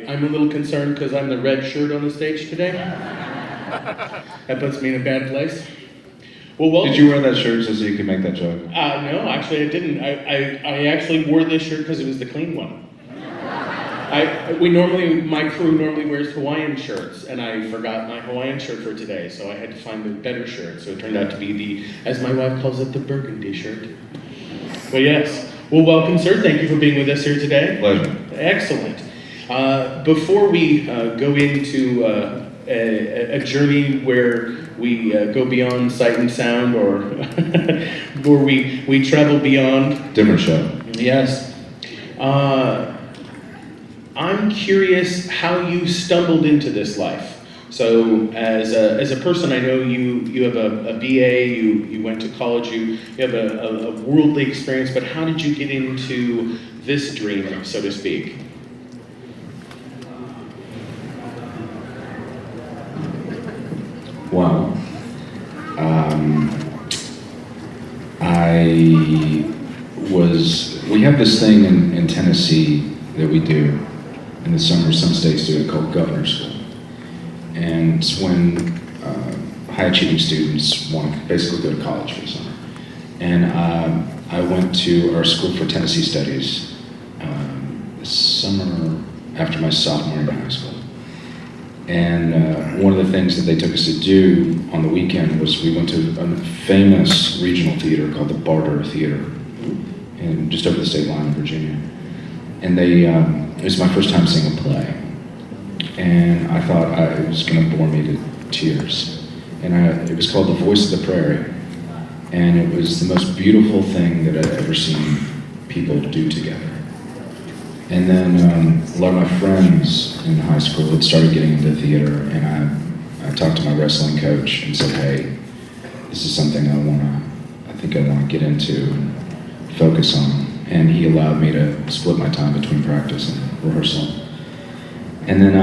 I'm a little concerned because I'm the red shirt on the stage today. That puts me in a bad place. Well, welcome. Did you wear that shirt just so you could make that joke? No, actually I didn't. I actually wore this shirt because it was the clean one. My crew normally wears Hawaiian shirts, and I forgot my Hawaiian shirt for today, so I had to find the better shirt. So it turned out to be the, as my wife calls it, the burgundy shirt. But yes. Well, welcome, sir. Thank you for being with us here today. Pleasure. Excellent. Before we go into a journey where we go beyond sight and sound, or where we travel beyond. Different show. Yes. I'm curious how you stumbled into this life. So as a person, I know you have a BA, you went to college, you have a worldly experience, but how did you get into this dream, so to speak? Well, we have this thing in Tennessee that we do in the summer. Some states do it, called Governor School. And it's when high achieving students want to basically go to college for the summer. And I went to our School for Tennessee Studies this summer after my sophomore year in high school. And one of the things that they took us to do on the weekend was we went to a famous regional theater called the Barter Theater, just over the state line in Virginia. And it was my first time seeing a play. And I thought it was going to bore me to tears. And it was called The Voice of the Prairie. And it was the most beautiful thing that I'd ever seen people do together. And then a lot of my friends in high school had started getting into theater, and I talked to my wrestling coach and said, hey, this is something I think I want to get into and focus on. And he allowed me to split my time between practice and rehearsal. And then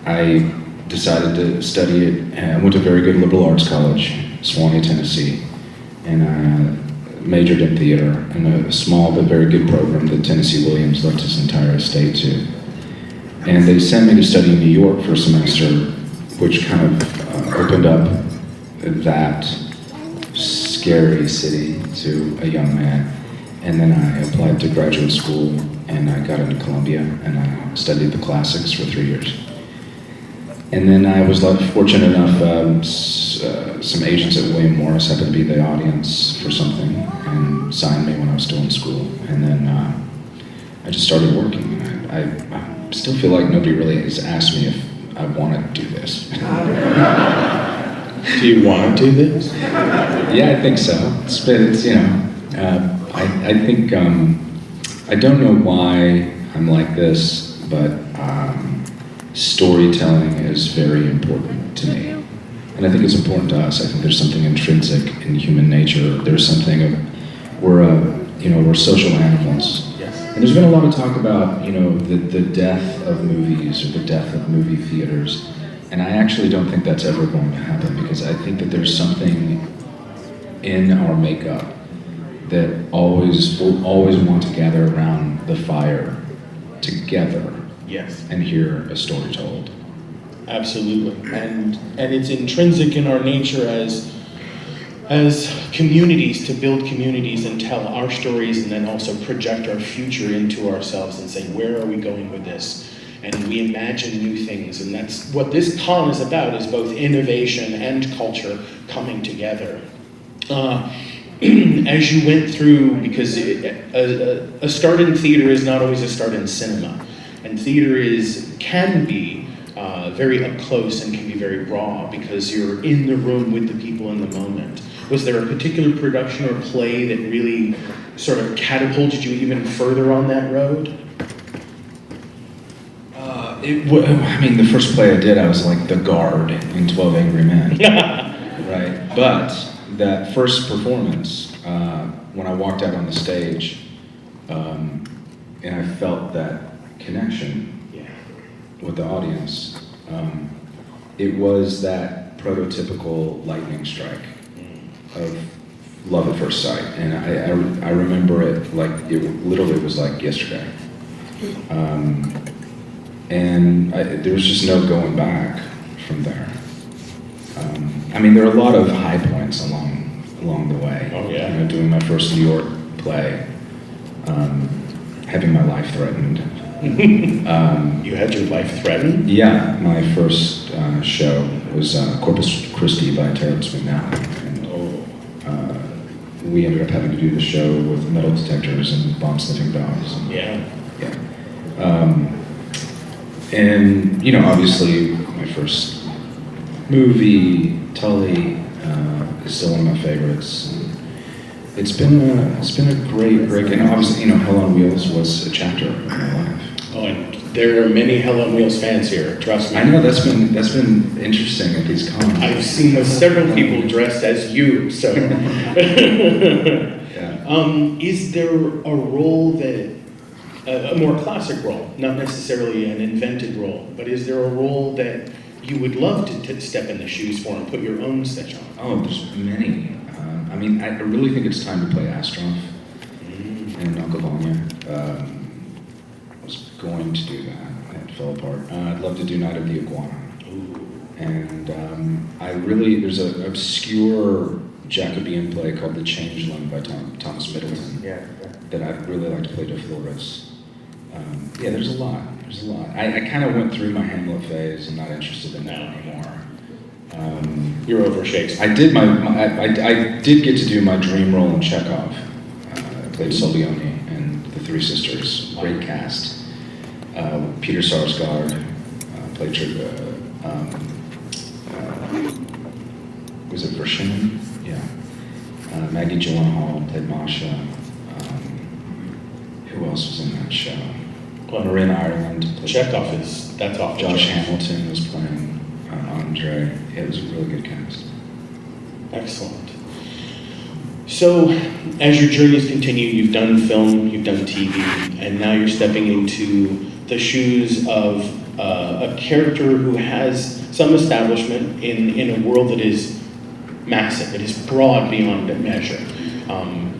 I decided to study it, and I went to a very good liberal arts college, Sewanee, Tennessee, and I majored in theater in a small but very good program that Tennessee Williams left his entire estate to. And they sent me to study in New York for a semester, which kind of opened up that scary city to a young man. And then I applied to graduate school, and I got into Columbia, and I studied the classics for 3 years. And then I was fortunate enough, some agents at William Morris happened to be the audience for something and signed me when I was still in school. And then I just started working. And I still feel like nobody really has asked me if I want to do this. Do you want to do this? Yeah, I think so. I think, I don't know why I'm like this, but storytelling is very important to me. And I think it's important to us. I think there's something intrinsic in human nature. There's something of, we're social animals. Yes. And there's been a lot of talk about, the death of movies or the death of movie theaters. And I actually don't think that's ever going to happen, because I think that there's something in our makeup that will always want to gather around the fire together. Yes. And hear a story told. Absolutely. And it's intrinsic in our nature as communities to build communities and tell our stories, and then also project our future into ourselves and say, where are we going with this? And we imagine new things, and that's what this con is about, is both innovation and culture coming together. As you went through, because a start in theater is not always a start in cinema, and theater can be very up close and can be very raw, because you're in the room with the people in the moment. Was there a particular production or play that really sort of catapulted you even further on that road? The first play I did, I was like the guard in 12 Angry Men. Right? But that first performance, when I walked out on the stage, and I felt that connection with the audience, it was that prototypical lightning strike of love at first sight. And I remember it like it literally was like yesterday. And there was just no going back from there. I mean, there are a lot of high points along the way. Oh, yeah. You know, doing my first New York play, having my life threatened. You had your life threatened? Yeah, my first show was Corpus Christi by Terrence McNally. And, we ended up having to do the show with metal detectors and bomb-sniffing dogs. And, Yeah. And, you know, obviously, my first movie, Tully, is still one of my favorites. It's been a great, and obviously, you know, Hell on Wheels was a chapter of my life. Oh, and there are many Hell on Wheels fans here, trust me. I know, that's been interesting at these cons. I've seen several people dressed as you, so. Yeah. Is there a role that, a more classic role, not necessarily an invented role, but is there a role that you would love to step in the shoes for and put your own stitch on? Oh, there's many. I mean, I really think it's time to play Astroff and Uncle Vanya. I was going to do that, and it fell apart. I'd love to do Night of the Iguana. Ooh. And there's an obscure Jacobean play called The Changeling by Thomas Middleton that I'd really like to play to Flores. Yeah, there's a lot. I kind of went through my Hamlet phase and not interested in that anymore. You're over Shakespeare. I did I did get to do my dream role in Chekhov. I played Soleone and the Three Sisters. Great cast. Peter Sarsgaard played was it Vershinin? Yeah. Maggie Gyllenhaal played Masha. Who else was in that show? Marin Ireland played Chekhov that's off the Josh chart. Hamilton was playing Andre. Yeah, it was a really good cast. Excellent. So, as your journeys continue, you've done film, you've done TV, and now you're stepping into the shoes of a character who has some establishment in a world that is massive, it is broad beyond measure.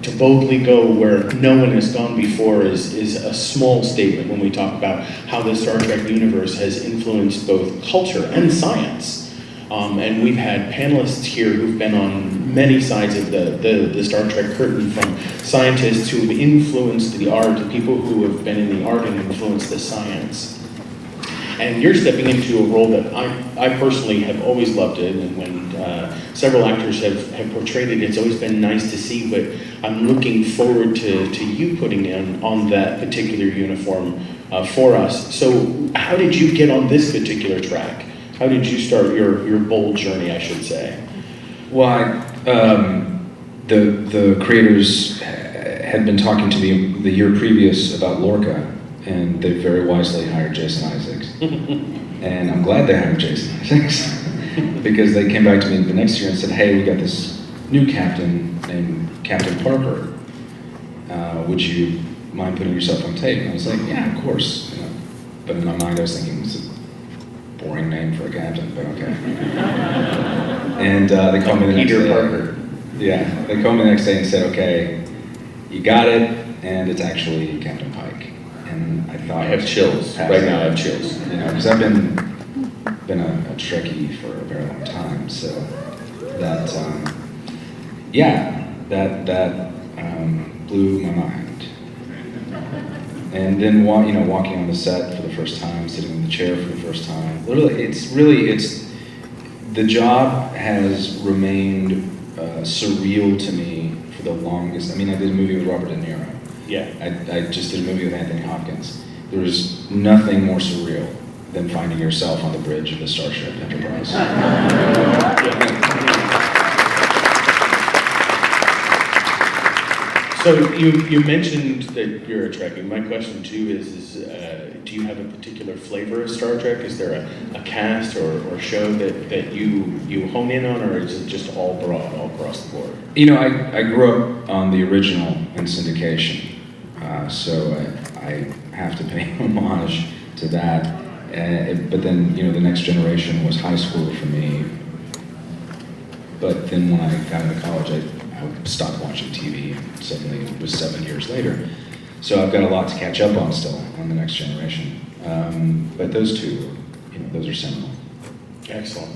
To boldly go where no one has gone before is a small statement when we talk about how the Star Trek universe has influenced both culture and science. And we've had panelists here who've been on many sides of the Star Trek curtain, from scientists who have influenced the art to people who have been in the art and influenced the science. And you're stepping into a role that I personally have always loved it, and when several actors have portrayed it, it's always been nice to see, but I'm looking forward to you putting on that particular uniform for us. So how did you get on this particular track? How did you start your bold journey, I should say? Well, the creators had been talking to me the year previous about Lorca, and they very wisely hired Jason Isaacs. And I'm glad they hired Jason Isaacs, because they came back to me the next year and said, hey, we got this new captain named Captain Parker. Would you mind putting yourself on tape? And I was like, yeah, of course. You know, but in my mind I was thinking, it's a boring name for a captain, but okay. And they called me the next day. Peter Parker. Yeah, they called me the next day and said, okay, you got it, and it's actually Captain Pike. And I thought I have chills. Right now I have chills. You know, because I've been a Trekkie for a very long time, so that blew my mind. And then walking on the set for the first time, sitting in the chair for the first time. Literally, the job has remained surreal to me for the longest. I mean, I did a movie with Robert De Niro. Yeah. I just did a movie with Anthony Hopkins. There was nothing more surreal than finding yourself on the bridge of the Starship Enterprise. So you mentioned that you're a Trekkie. My question too is do you have a particular flavor of Star Trek? Is there a cast or show that you hone in on, or is it just all broad, all across the board? You know, I grew up on the original in syndication, so I have to pay homage to that. But then, the next generation was high school for me. But then when I got into college, I stopped watching TV, and suddenly it was 7 years later. So I've got a lot to catch up on still on the next generation. But those two, those are seminal. Excellent.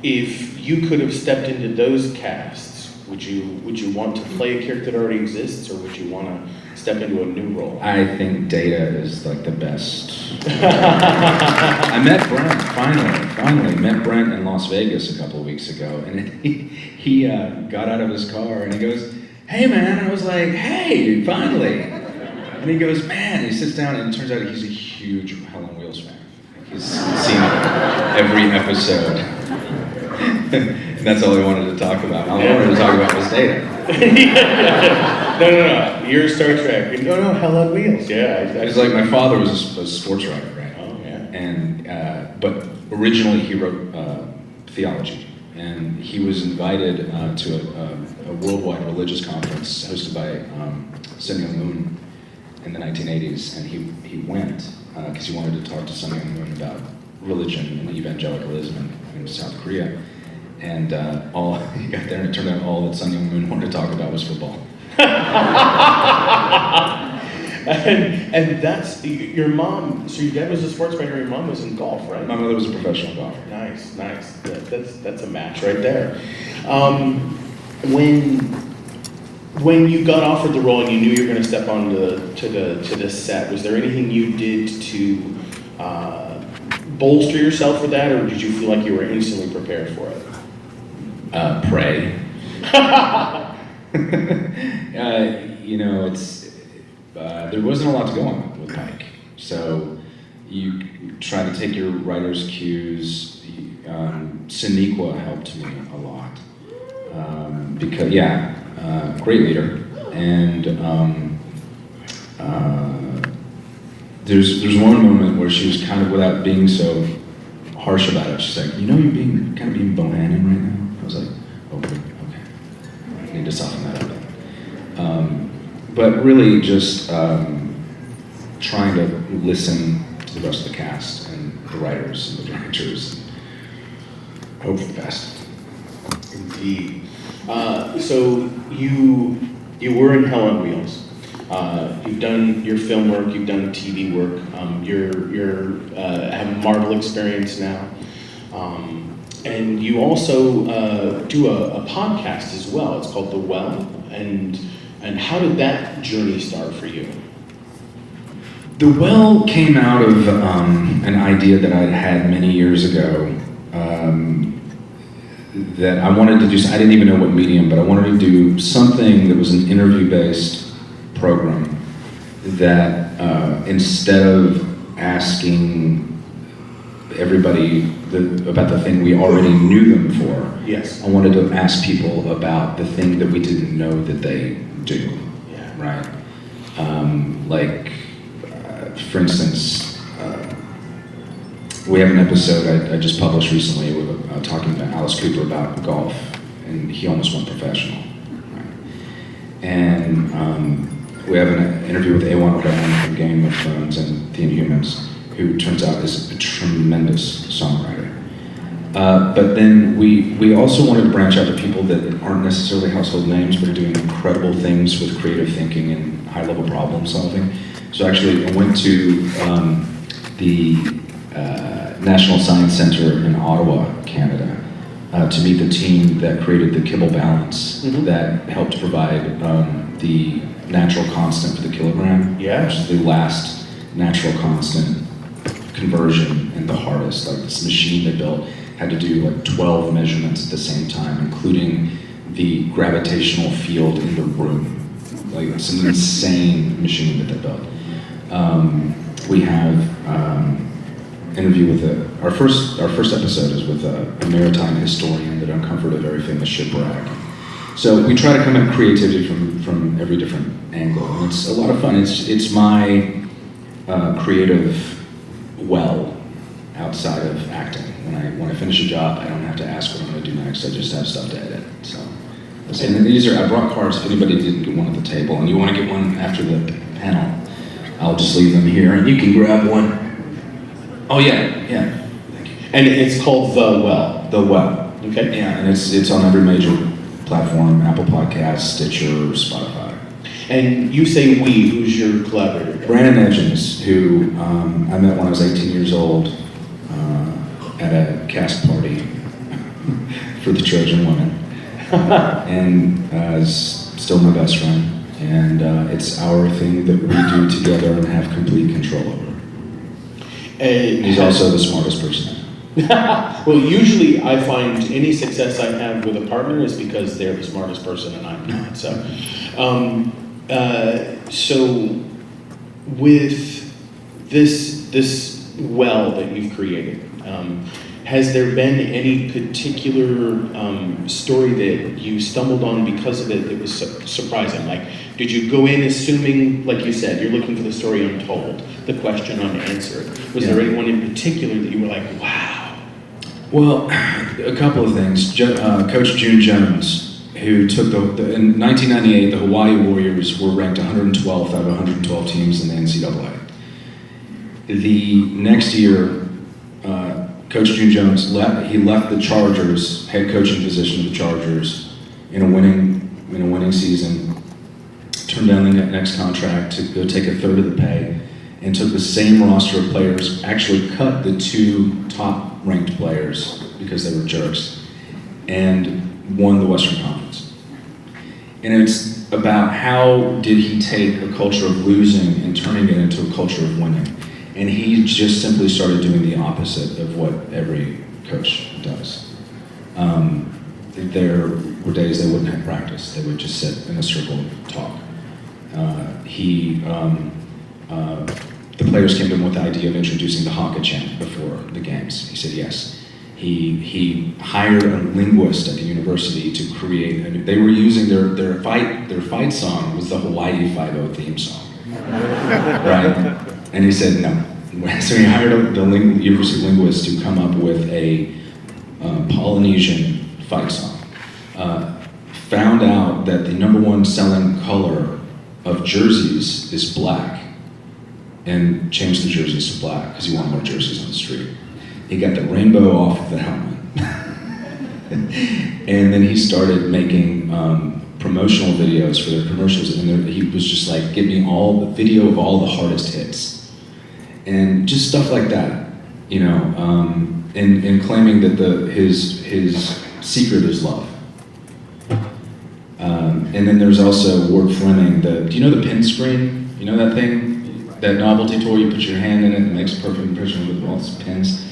If you could have stepped into those casts, would you want to play a character that already exists, or would you want to step into a new role? I think Data is like the best. I met Brent, finally met Brent in Las Vegas a couple of weeks ago, and he got out of his car and he goes, "Hey man," and I was like, "Hey, finally." And he goes, "Man," he sits down and it turns out he's a huge Hell on Wheels fan. He's seen every episode. And that's all he wanted to talk about. All I wanted to talk about was Data. No. You're Star Trek. No, Hell on Wheels. Yeah. It's like my father was a sports writer, right? Oh, yeah. And but originally he wrote theology, and he was invited to a worldwide religious conference hosted by Sun Myung Moon in the 1980s, and he went because he wanted to talk to Sun Myung Moon about religion and evangelicalism in South Korea. And he got there, and it turned out all that Sun Myung Moon wanted to talk about was football. and that's your mom. So your dad was a sports writer, your mom was in golf, right? My mother was a professional golfer. Nice. That's a match right there. When you got offered the role and you knew you were going to step on to this set, was there anything you did to bolster yourself for that, or did you feel like you were instantly prepared for it? Pray. There wasn't a lot to go on with Pike. So you try to take your writer's cues. Siniqua helped me a lot. Because, great leader. And there's one moment where she was kind of, without being so harsh about it, she's like, you're being Bohannon right now. I was like, okay. I need to soften that up. But really just trying to listen to the rest of the cast and the writers and the directors and hope for the best. Indeed. So you were in Hell on Wheels. You've done your film work, you've done TV work. You're have a Marvel experience now. And you also do a podcast as well. It's called The Well. And how did that journey start for you? The Well came out of an idea that I'd had many years ago that I wanted to do. I didn't even know what medium, but I wanted to do something that was an interview-based program that instead of asking everybody about the thing we already knew them for, yes, I wanted to ask people about the thing that we didn't know that they do. Yeah. Right? For instance, we have an episode I just published recently with talking about Alice Cooper about golf, and he almost went professional. Right? And we have an interview with Ewan O'Brien from Game of Thrones and The Inhumans, who turns out is a tremendous songwriter. But then we also wanted to branch out to people that aren't necessarily household names, but are doing incredible things with creative thinking and high-level problem solving. So actually, I went to the National Science Center in Ottawa, Canada, to meet the team that created the Kibble Balance that helped provide the natural constant for the kilogram, which is the last natural constant conversion in the hardest. Like this machine they built had to do like 12 measurements at the same time, including the gravitational field in the room. Like it's an insane machine that they built. We have interview with our first episode is with a maritime historian that uncovered a very famous shipwreck. So we try to come at creativity from every different angle, and it's a lot of fun. It's my creative well outside of acting. When I finish a job, I don't have to ask what I'm going to do next. I just have stuff to edit. So, and I brought cards. If anybody didn't get one at the table, and you want to get one after the panel, I'll just leave them here, and you can grab one. Oh yeah. Thank you. And it's called The Well. The Well. Okay. Yeah, and it's on every major platform: Apple Podcasts, Stitcher, Spotify. And you say we. Who's your collaborator? Brandon Edgens, who I met when I was 18 years old at a cast party for the Trojan women, and is still my best friend. And it's our thing that we do together and have complete control over. And he's also the smartest person. Well, usually I find any success I have with a partner is because they're the smartest person and I'm not. So with this well that you've created, has there been any particular story that you stumbled on because of it that was surprising? Like, did you go in assuming, like you said, you're looking for the story untold, the question unanswered? Was there anyone in particular that you were like, wow? Well, a couple of things. Coach June Jones, who took in 1998, the Hawaii Warriors were ranked 112th out of 112 teams in the NCAA. The next year, Coach June Jones left the Chargers, head coaching position of the Chargers, in a winning season, turned down the next contract to go take a third of the pay, and took the same roster of players, actually cut the two top-ranked players because they were jerks, and won the Western Conference. And it's about how did he take a culture of losing and turning it into a culture of winning. And he just simply started doing the opposite of what every coach does. There were days they wouldn't have practice. They would just sit in a circle and talk. The players came to him with the idea of introducing the Haka chant before the games. He said yes. He hired a linguist at the university to create. They were using their fight song was the Hawaii Five-0 theme song, right? And he said no. So he hired the university linguist to come up with a Polynesian fight song. Found out that the #1 selling color of jerseys is black, and changed the jerseys to black because he wanted more jerseys on the street. He got the rainbow off of the helmet. And then he started making promotional videos for their commercials, and he was just like, give me all the video of all the hardest hits. And just stuff like that, you know, and claiming that his secret is love. And then there's also Ward Fleming, do you know the pin screen? You know that thing? That novelty toy, you put your hand in it and it makes a perfect impression with all these pins?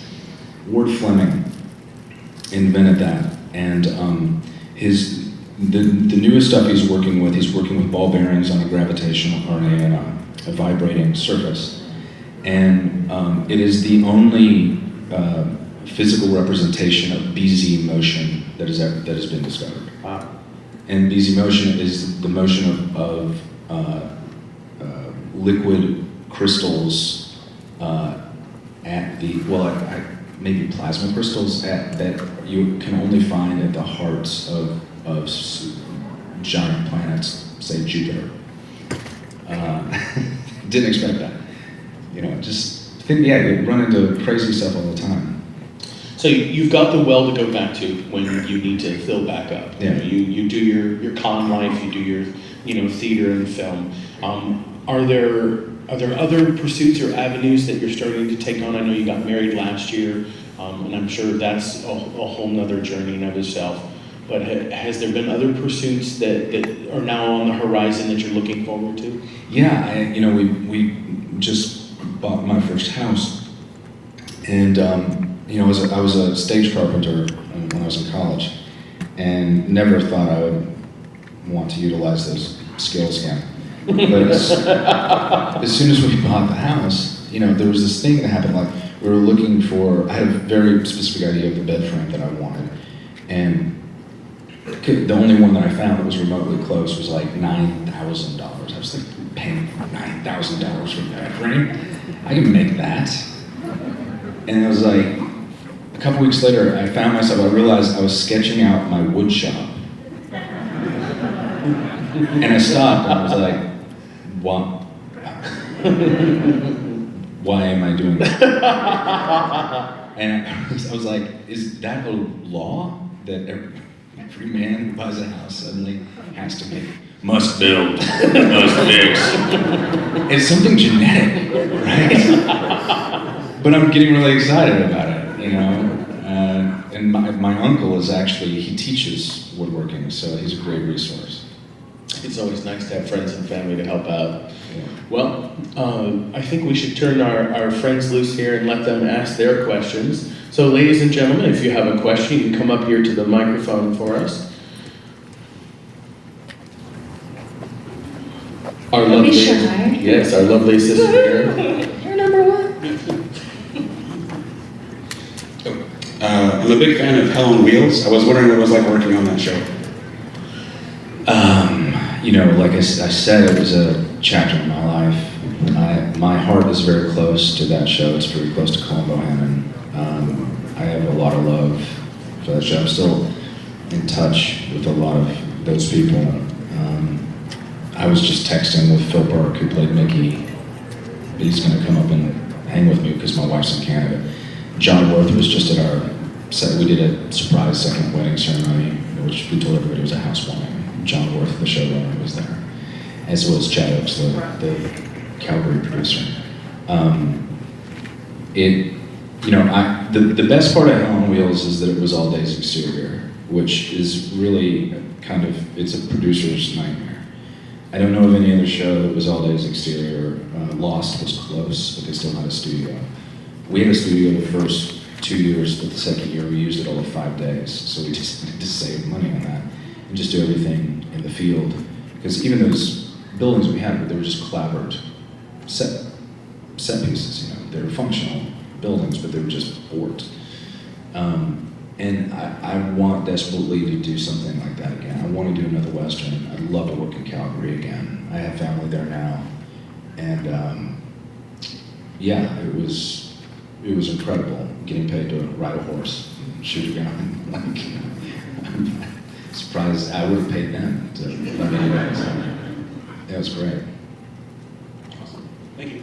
Ward Fleming invented that. And the newest stuff he's working with ball bearings on a gravitational, or a vibrating surface. And it is the only physical representation of BZ motion that has been discovered. Wow. And BZ motion is the motion of liquid crystals at the, maybe plasma crystals that you can only find at the hearts of giant planets, say Jupiter. Didn't expect that. You know, you run into crazy stuff all the time. So you've got the well to go back to when you need to fill back up. Yeah. You do your con life, you do your theater and film. Are there other pursuits or avenues that you're starting to take on? I know you got married last year, and I'm sure that's a whole nother journey in of itself. But has there been other pursuits that are now on the horizon that you're looking forward to? Yeah, we just bought my first house, and I was a stage carpenter when I was in college, and never thought I would want to utilize those skills again. But as soon as we bought the house, there was this thing that happened. Like, we were looking for. I had a very specific idea of the bed frame that I wanted, and the only one that I found that was remotely close was like $9,000. I was like, paying $9,000 for a bed frame? I can make that. And it was like, a couple weeks later, I realized I was sketching out my wood shop. And I stopped and I was like, what? Why am I doing that? And I was like, is that a law that every man who buys a house suddenly has to make must build, must fix. It's something genetic, right? But I'm getting really excited about it, you know? And my uncle is actually, he teaches woodworking, so he's a great resource. It's always nice to have friends and family to help out. Yeah. Well, I think we should turn our friends loose here and let them ask their questions. So ladies and gentlemen, if you have a question, you can come up here to the microphone for us. Our Don't lovely, be shy. yes, our lovely assistant here. You're number one. I'm a big fan of Hell on Wheels. I was wondering what it was like working on that show. You know, like I said, it was a chapter in my life. My heart is very close to that show. It's very close to Colin Bohannon. I have a lot of love for that show. I'm still in touch with a lot of those people. I was just texting with Phil Burke, who played Mickey. He's going to come up and hang with me because my wife's in Canada. John Worth was just at our set. We did a surprise second wedding ceremony, which we told everybody was a housewarming. John Worth, the showrunner, was there, as well as Chad Oaks, the Calgary producer. The best part of Hell on Wheels is that it was all days exterior, which is really kind of, it's a producer's nightmare. I don't know of any other show that was all days exterior. Lost was close, but they still had a studio. We had a studio the first 2 years, but the second year we used it all of 5 days. So we just needed to save money on that and just do everything in the field. Because even those buildings we had, they were just clapboard set pieces, you know. They were functional buildings, but they were just boards. And I want desperately to do something like that again. I want to do another Western. I'd love to work in Calgary again. I have family there now. And yeah, it was incredible getting paid to ride a horse and shoot a gun. Like, you know, I'm surprised I would have paid them to let me do that. So, yeah, it was great. Awesome. Thank you.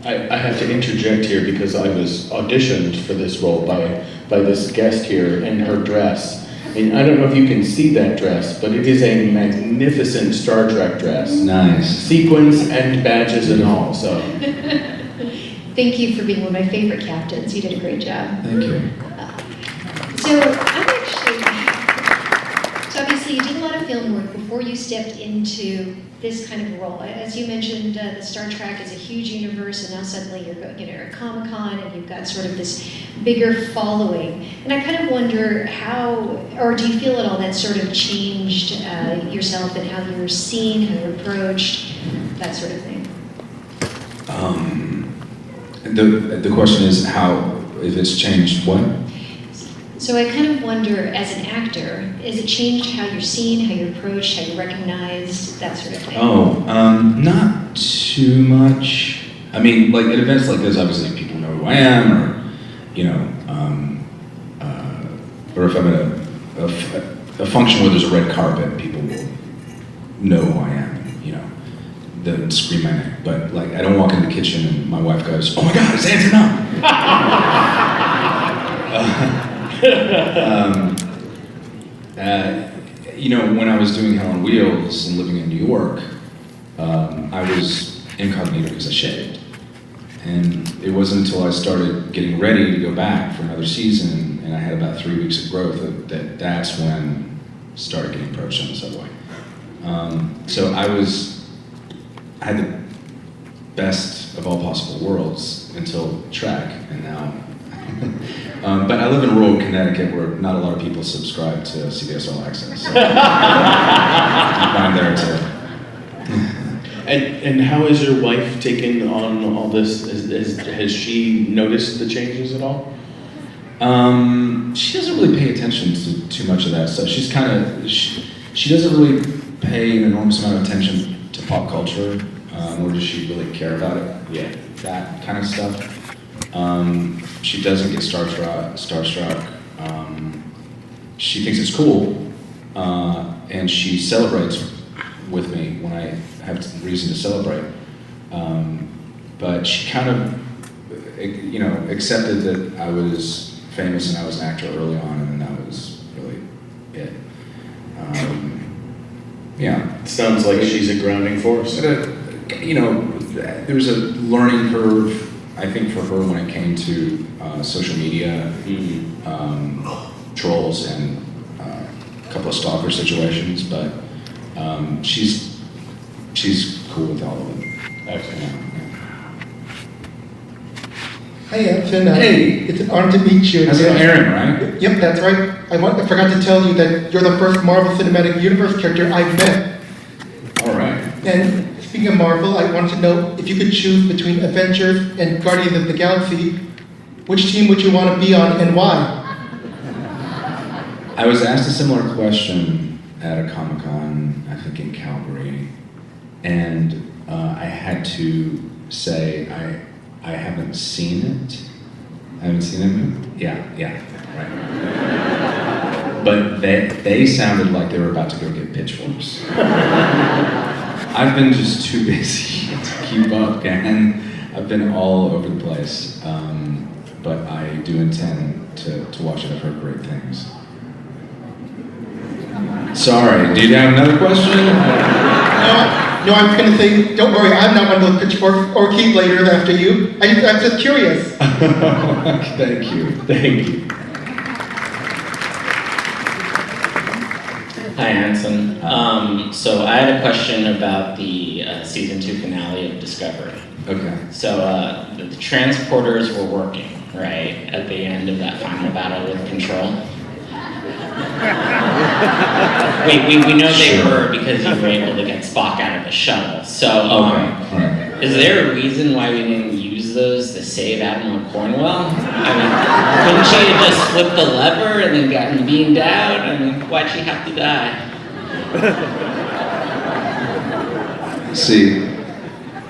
I have to interject here because I was auditioned for this role by this guest here in her dress. And I don't know if you can see that dress, but it is a magnificent Star Trek dress. Nice. Sequins and badges and all, so. Thank you for being one of my favorite captains. You did a great job. Thank you. So obviously you did a lot of film work before you stepped into this kind of role. As you mentioned, the Star Trek is a huge universe, and now suddenly you're at Comic-Con and you've got sort of this bigger following. And I kind of wonder how, or do you feel at all that sort of changed yourself and how you're seen, how you're approached, that sort of thing? The question is how, if it's changed what? So I kind of wonder, as an actor, has it changed how you're seen, how you're approached, how you're recognized, that sort of thing? Not too much. I mean, like at events like this, obviously people know who I am, or you know, or if I'm at a function where there's a red carpet, people will know who I am. You know, they'll scream my name. But like, I don't walk in the kitchen and my wife goes, "Oh my God, it's Anson!" You know, when I was doing Hell on Wheels and living in New York, I was incognito because I shaved. And it wasn't until I started getting ready to go back for another season, and I had about 3 weeks of growth, that's when I started getting approached on the subway. So I had the best of all possible worlds until Trek, and now but I live in rural Connecticut where not a lot of people subscribe to CBS All Access. So I'm there too. And how has your wife taken on all this? Has she noticed the changes at all? She doesn't really pay attention to too much of that stuff. She's kind of, she doesn't really pay an enormous amount of attention to pop culture, nor does she really care about it. Yeah, that kind of stuff. She doesn't get starstruck. She thinks it's cool, and she celebrates with me when I have reason to celebrate. But she kind of, you know, accepted that I was famous and I was an actor early on, and then that was really it. Yeah. It sounds like she's a grounding force. But, you know, there was a learning curve, I think, for her when it came to social media, trolls, and a couple of stalker situations. But she's cool with all of it. Excellent. Hi, Anson. Hey. It's an honor to meet you. How's it going, Aaron, right? Yep, that's right. I forgot to tell you that you're the first Marvel Cinematic Universe character I've met. All right. And speaking of Marvel, I wanted to know if you could choose between Avengers and Guardians of the Galaxy, which team would you want to be on and why? I was asked a similar question at a Comic-Con, I think in Calgary, and I had to say I haven't seen it. I haven't seen it? Yeah, right. But they sounded like they were about to go get pitchforks. I've been just too busy to keep up, and I've been all over the place. But I do intend to watch it. I've heard great things. Sorry, do you have another question? No, I was going to say, don't worry, I'm not one of those pitchforks or Keybladers after you. I'm just curious. Thank you. Hi, Anson. So I had a question about the season 2 finale of Discovery. Okay. So the transporters were working, right, at the end of that final battle with Control? we know they were because you were able to get Spock out of the shuttle. So Right. is there a reason why we didn't use those to save Admiral Cornwell? I mean, couldn't she have just flipped the lever and then gotten beamed out? I mean, why'd she have to die? See,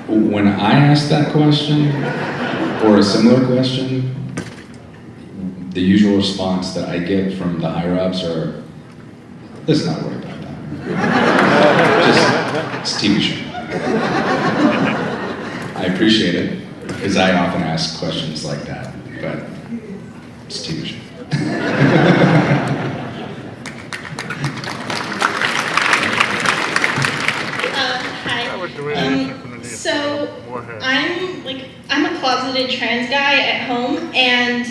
when I ask that question, or a similar question, the usual response that I get from the higher-ups are, let's not worry about that. It's a TV show. I appreciate it, because I often ask questions like that, but it's a TV show. So I'm a closeted trans guy at home, and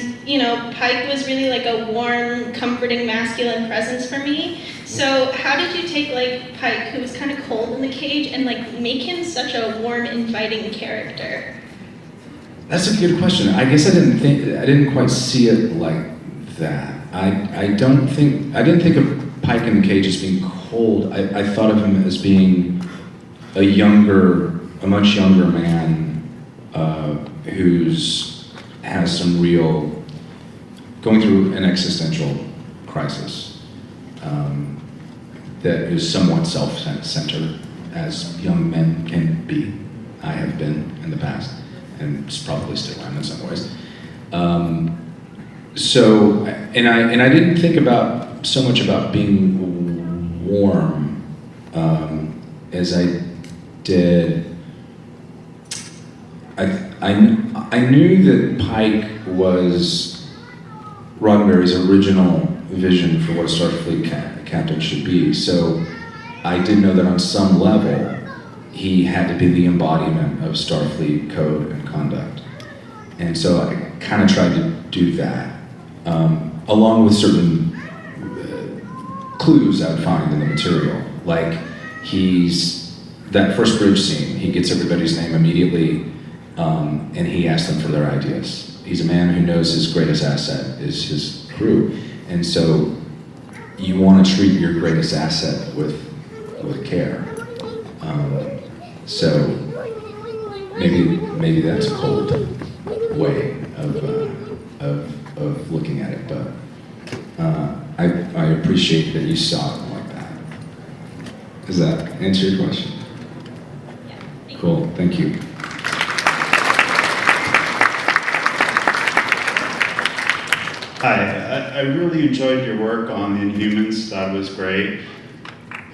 Pike was really like a warm, comforting, masculine presence for me. So how did you take Pike, who was kind of cold in the cage, and make him such a warm, inviting character? That's a good question. I guess I didn't quite see it like that. I didn't think of Pike in the cage as being cold. I thought of him as being a much younger man has some real, going through an existential crisis that is somewhat self-centered, as young men can be. I have been in the past, and probably still am in some ways. So, and I didn't think so much about being warm as I did. I knew that Pike was Roddenberry's original vision for what a Starfleet captain should be, so I did know that on some level he had to be the embodiment of Starfleet code and conduct. And so I kind of tried to do that, along with certain clues I would find in the material. Like that first bridge scene, he gets everybody's name immediately, and he asks them for their ideas. He's a man who knows his greatest asset is his crew. And so you want to treat your greatest asset with care. So maybe that's a cold way of looking at it, but I appreciate that you saw it like that. Does that answer your question? Yeah. Cool, thank you. Hi, I really enjoyed your work on Inhumans. That was great.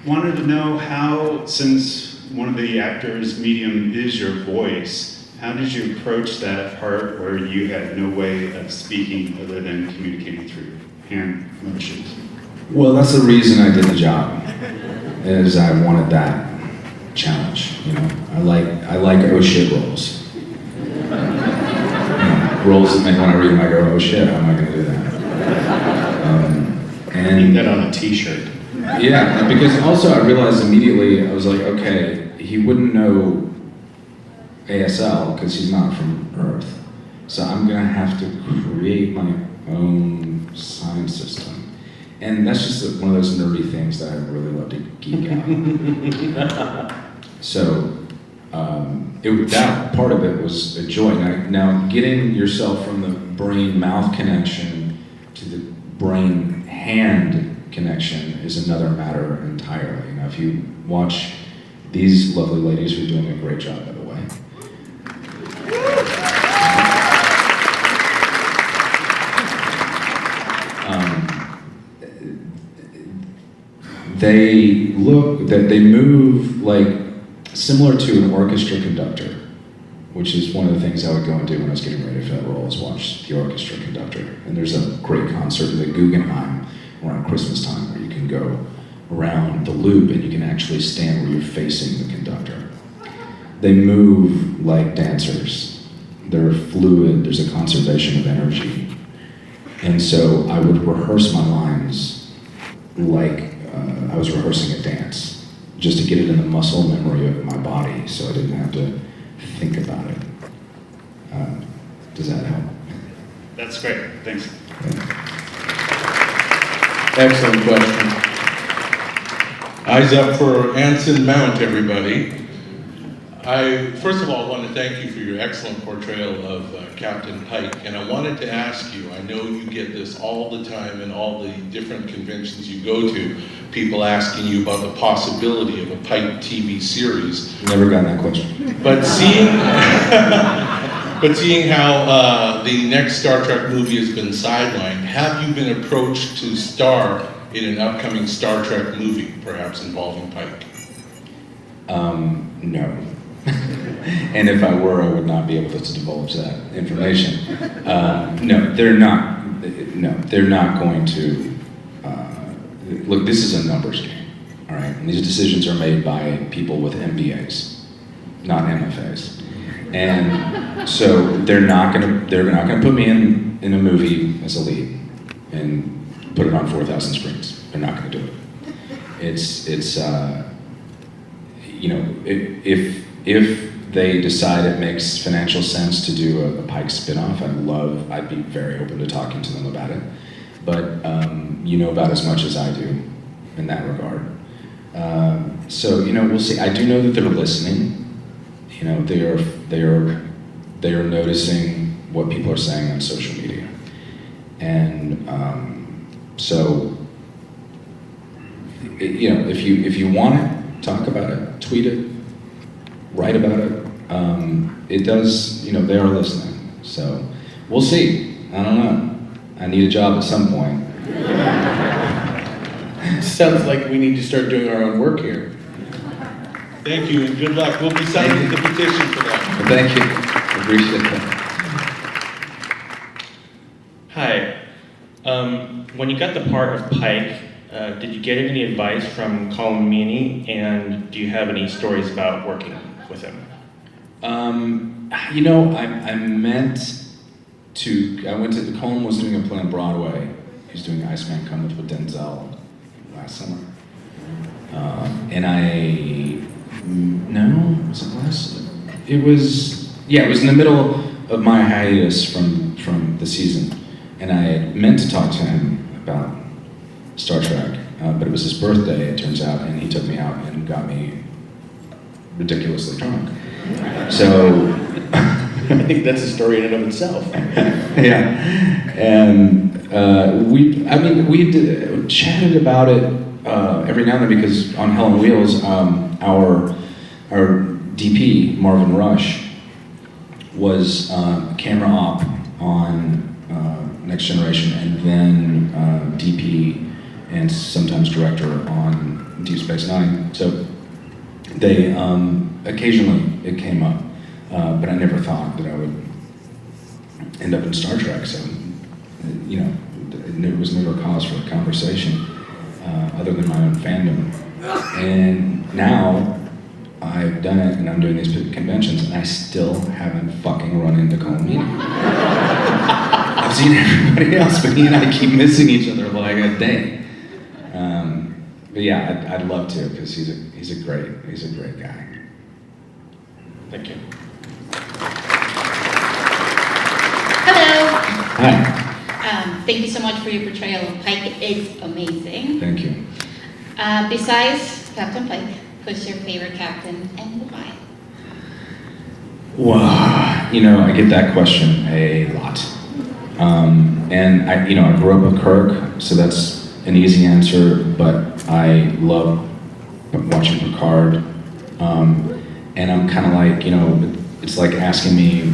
Wanted to know how, since one of the actors' medium is your voice, how did you approach that part where you had no way of speaking other than communicating through hand motions? Well, that's the reason I did the job. is I wanted that challenge. You know, I like oh shit roles. Roles that make when I read them, I go, oh shit, how am I going to do that? Need that on a t-shirt. Yeah, because also I realized immediately, I was like, okay, he wouldn't know ASL because he's not from Earth. So I'm going to have to create my own sign system. And that's just one of those nerdy things that I really love to geek out on. So that part of it was a joy. Now, getting yourself from the brain-mouth connection to the brain-hand connection is another matter entirely. Now, if you watch these lovely ladies who are doing a great job, by the way. They move like similar to an orchestra conductor, which is one of the things I would go and do when I was getting ready for that role, is watch the orchestra conductor. And there's a great concert at the Guggenheim around Christmas time where you can go around the loop and you can actually stand where you're facing the conductor. They move like dancers. They're fluid, there's a conservation of energy. And so I would rehearse my lines like I was rehearsing a dance, just to get it in the muscle memory of my body so I didn't have to think about it. Does that help? That's great, thanks. Excellent question. Eyes up for Anson Mount, everybody. I, first of all, want to thank you for your excellent portrayal of Captain Pike, and I wanted to ask you, I know you get this all the time in all the different conventions you go to, people asking you about the possibility of a Pike TV series. Never gotten that question. But seeing how the next Star Trek movie has been sidelined, have you been approached to star in an upcoming Star Trek movie, perhaps involving Pike? No. And if I were, I would not be able to divulge that information. No, they're not. No, they're not going to. Look, this is a numbers game, all right? And these decisions are made by people with MBAs, not MFAs. And so they're not gonna put me in a movie as a lead and put it on 4,000 screens. They're not gonna do it. It's you know, if they decide it makes financial sense to do a Pike spinoff, I'd be very open to talking to them about it. But you know about as much as I do in that regard. So, you know, we'll see. I do know that they're listening. You know, they are noticing what people are saying on social media. And so, you know, if you want it, talk about it, tweet it, write about it. It does, you know, they are listening. So we'll see. I don't know. I need a job at some point. Sounds like we need to start doing our own work here. Thank you and good luck. We'll be signing the petition for that. Thank you. Appreciate that. Hi. When you got the part of Pike, did you get any advice from Colin Meaney, and do you have any stories about working with him? You know, I went to, Colin was doing a play on Broadway. He was doing Iceman Cometh with Denzel last summer. It was in the middle of my hiatus from the season. And I had meant to talk to him about Star Trek, but it was his birthday, it turns out, and he took me out and got me ridiculously drunk. So I think that's a story in and of itself. yeah, and we chatted about it every now and then, because on Hell on Wheels, our DP Marvin Rush was camera op on Next Generation, and then DP and sometimes director on Deep Space Nine. So they occasionally it came up, but I never thought that I would end up in Star Trek. So, you know, it was never a cause for a conversation, other than my own fandom. And now I've done it and I'm doing these conventions and I still haven't fucking run into Colin Meaney. I've seen everybody else, but he and I keep missing each other like a day. But yeah, I'd love to because he's a great guy. Thank you. Hello. Hi. Thank you so much for your portrayal of Pike. It's amazing. Thank you. Besides Captain Pike, who's your favorite captain and why? Wow, I get that question a lot. And I grew up with Kirk, so that's an easy answer, but I love watching Picard. And I'm kind of like, it's like asking me,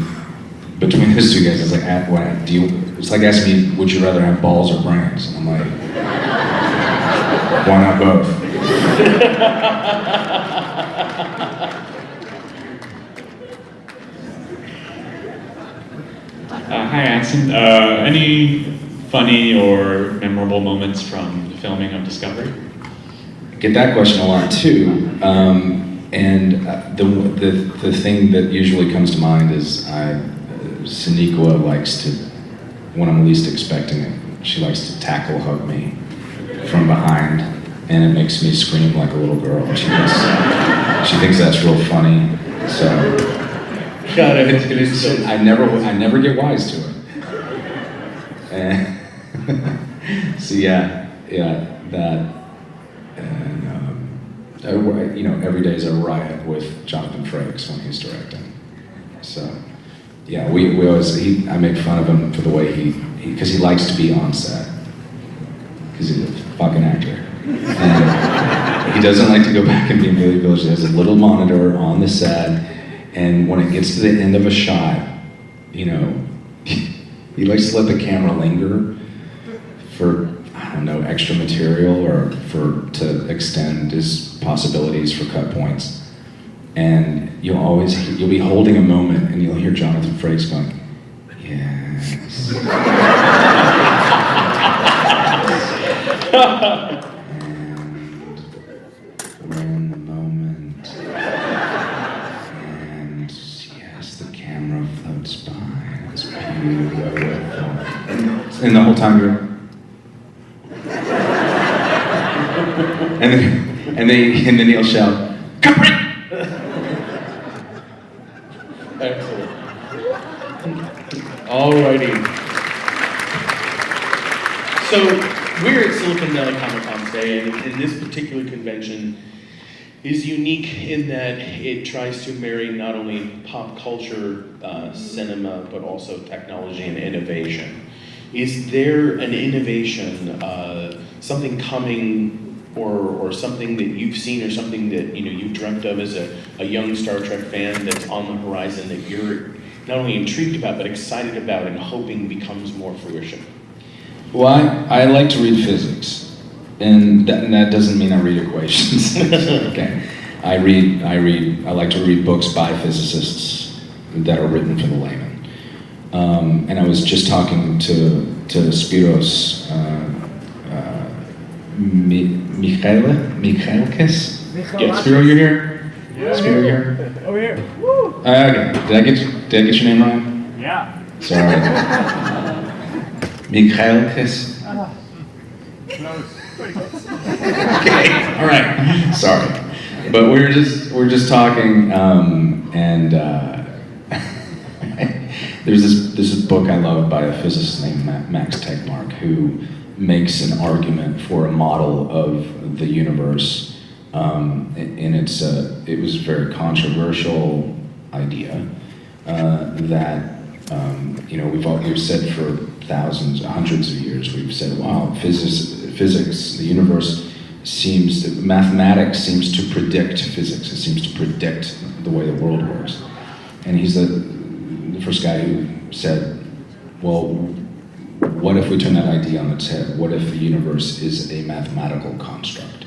between those two guys, it's like, it's like asking me, would you rather have balls or brains? And I'm like, why not both? Hi, Anson. Any funny or memorable moments from the filming of Discovery? I get that question a lot too. The thing that usually comes to mind is Sonequa likes to, when I'm least expecting it, she likes to tackle hug me from behind, and it makes me scream like a little girl. She thinks that's real funny. So God, it's so I never get wise to it. And so yeah, that. And every day is a riot with Jonathan Frakes when he's directing. So yeah, we always I make fun of him for the way because he likes to be on set because he's a fucking actor. And he doesn't like to go back and be in Bailey Village. There's a little monitor on the set, and when it gets to the end of a shot, he likes to let the camera linger for, I don't know, extra material or to extend his possibilities for cut points. And you'll be holding a moment and you'll hear Jonathan Frakes going, yes. And we're in the moment. And yes, the camera floats by. It's beautiful. And the whole time you're, and then he'll shout, "Capri!" excellent. Alrighty. So we're at Silicon Valley Comic-Con today, and this particular convention is unique in that it tries to marry not only pop culture, cinema, but also technology and innovation. Is there an innovation, something coming, or something that you've seen, or something that you've dreamt of as a young Star Trek fan that's on the horizon that you're not only intrigued about but excited about and hoping becomes more fruition? Well, I like to read physics, and that doesn't mean I read equations. Okay, I like to read books by physicists that are written for the layman. And I was just talking to Spiros Michailkis. Yeah, Spiro, you're here? Yeah. Spiro, you're here? Over here. Woo! Okay, did I get your name wrong? Yeah. Sorry. Michailkis. Close. Okay, all right. Sorry, but we're just talking, and there's this book I love by a physicist named Max Tegmark who makes an argument for a model of the universe, and it was a very controversial idea that we've said for hundreds of years. We've said, wow, physics, the universe mathematics seems to predict physics. It seems to predict the way the world works. And he's the first guy who said, well, what if we turn that idea on its head? What if the universe is a mathematical construct?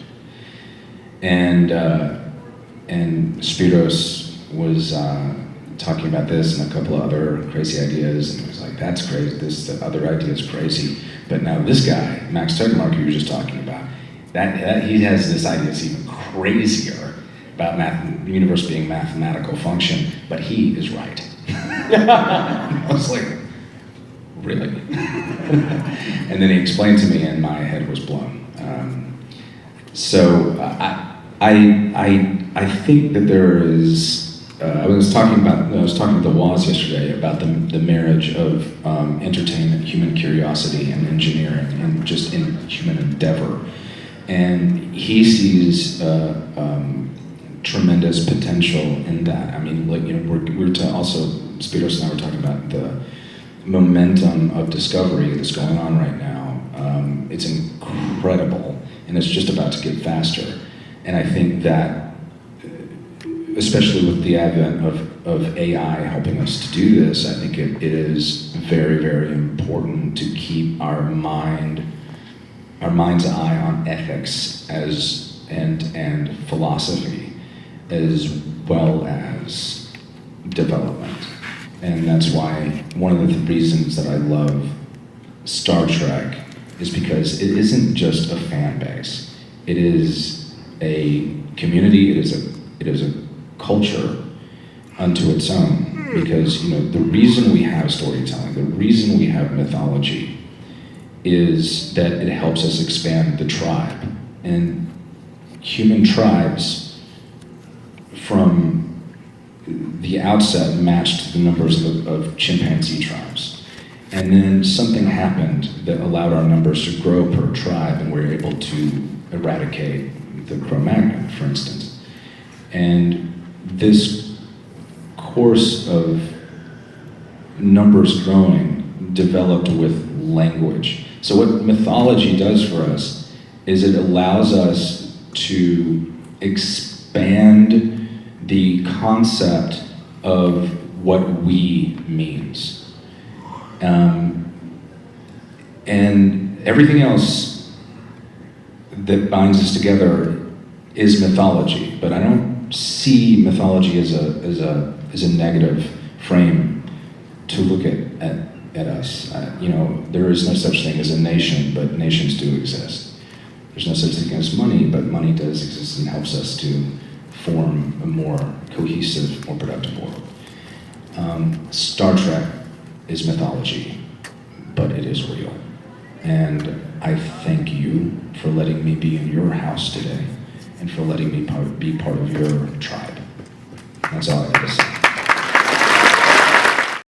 And Spiros was talking about this and a couple of other crazy ideas, and it was like, that's crazy, the other idea is crazy. But now this guy, Max Tegmark, who you were just talking about, that he has this idea that's even crazier about the universe being mathematical function, but he is right. I was like, really? And then he explained to me, and my head was blown. So I think that there is. I was talking to the Waz yesterday about the marriage of entertainment, human curiosity, and engineering, and just in human endeavor. And he sees tremendous potential in that. I mean, like, you know, also, Spiros and I were talking about the momentum of discovery that's going on right now. It's incredible, and it's just about to get faster. And I think that, especially with the advent of AI helping us to do this, I think it is very, very important to keep our mind's eye on ethics and philosophy, as well as development. And that's why one of the reasons that I love Star Trek is because it isn't just a fan base. It is a community, it is a culture unto its own. Because, you know, the reason we have storytelling, the reason we have mythology, is that it helps us expand the tribe. And human tribes, from the outset, matched the numbers of chimpanzee tribes. And then something happened that allowed our numbers to grow per tribe, and we were able to eradicate the Cro-Magnon, for instance. And this course of numbers growing developed with language. So what mythology does for us is it allows us to expand the concept of what we means. And everything else that binds us together is mythology, but I don't see mythology as a negative frame to look at us. You know, there is no such thing as a nation, but nations do exist. There's no such thing as money, but money does exist and helps us to form a more cohesive, more productive world. Star Trek is mythology, but it is real. And I thank you for letting me be in your house today and for letting me be part of your tribe. That's all I have to say.